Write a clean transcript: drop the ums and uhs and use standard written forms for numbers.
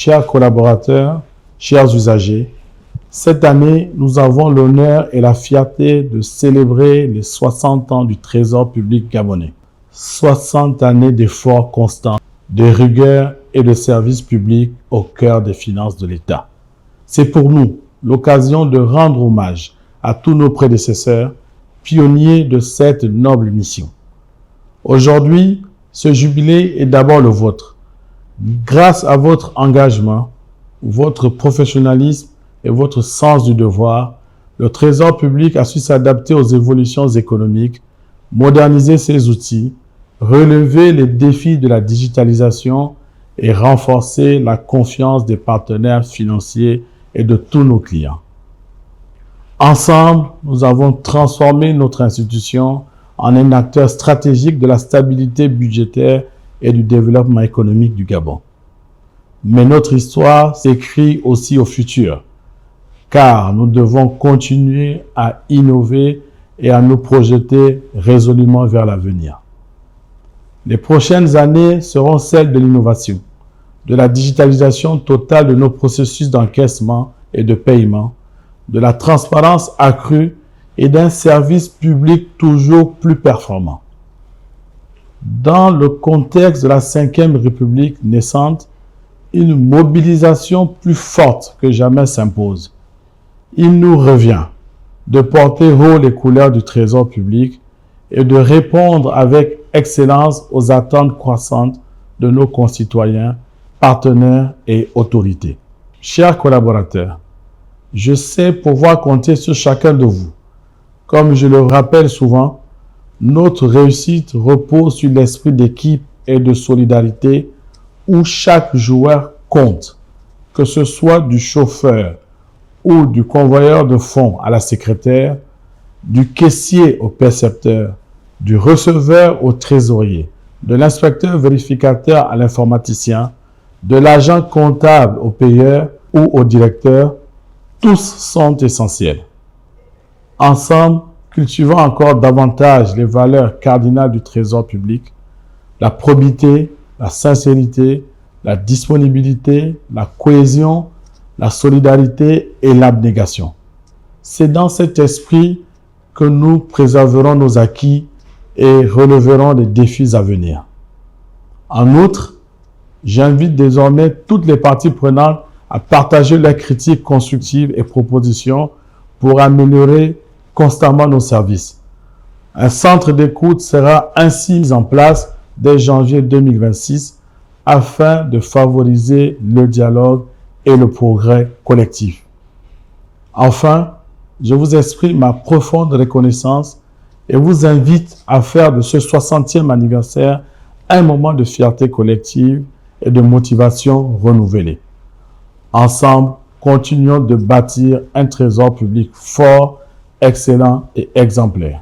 chers collaborateurs, chers usagers, cette année, nous avons l'honneur et la fierté de célébrer les 60 ans du Trésor public gabonais. 60 années d'efforts constants, de rigueur et de service public au cœur des finances de l'État. C'est pour nous l'occasion de rendre hommage à tous nos prédécesseurs, pionniers de cette noble mission. Aujourd'hui, ce jubilé est d'abord le vôtre. Grâce à votre engagement, votre professionnalisme et votre sens du devoir, le Trésor public a su s'adapter aux évolutions économiques, moderniser ses outils, relever les défis de la digitalisation et renforcer la confiance des partenaires financiers et de tous nos clients. Ensemble, nous avons transformé notre institution en un acteur stratégique de la stabilité budgétaire et du développement économique du Gabon. Mais notre histoire s'écrit aussi au futur, car nous devons continuer à innover et à nous projeter résolument vers l'avenir. Les prochaines années seront celles de l'innovation, de la digitalisation totale de nos processus d'encaissement et de paiement, de la transparence accrue et d'un service public toujours plus performant. Dans le contexte de la Ve République naissante, une mobilisation plus forte que jamais s'impose. Il nous revient de porter haut les couleurs du Trésor public et de répondre avec excellence aux attentes croissantes de nos concitoyens, partenaires et autorités. Chers collaborateurs, je sais pouvoir compter sur chacun de vous. Comme je le rappelle souvent, notre réussite repose sur l'esprit d'équipe et de solidarité où chaque joueur compte, que ce soit du chauffeur ou du convoyeur de fonds à la secrétaire, du caissier au percepteur, du receveur au trésorier, de l'inspecteur vérificateur à l'informaticien, de l'agent comptable au payeur ou au directeur, tous sont essentiels. Ensemble, cultivons encore davantage les valeurs cardinales du Trésor public, la probité, la sincérité, la disponibilité, la cohésion, la solidarité et l'abnégation. C'est dans cet esprit que nous préserverons nos acquis et releverons les défis à venir. En outre, j'invite désormais toutes les parties prenantes à partager leurs critiques constructives et propositions pour améliorer constamment nos services. Un centre d'écoute sera ainsi mis en place dès janvier 2026 afin de favoriser le dialogue et le progrès collectif. Enfin, je vous exprime ma profonde reconnaissance et vous invite à faire de ce 60e anniversaire un moment de fierté collective et de motivation renouvelée. Ensemble, continuons de bâtir un trésor public fort, excellent et exemplaire.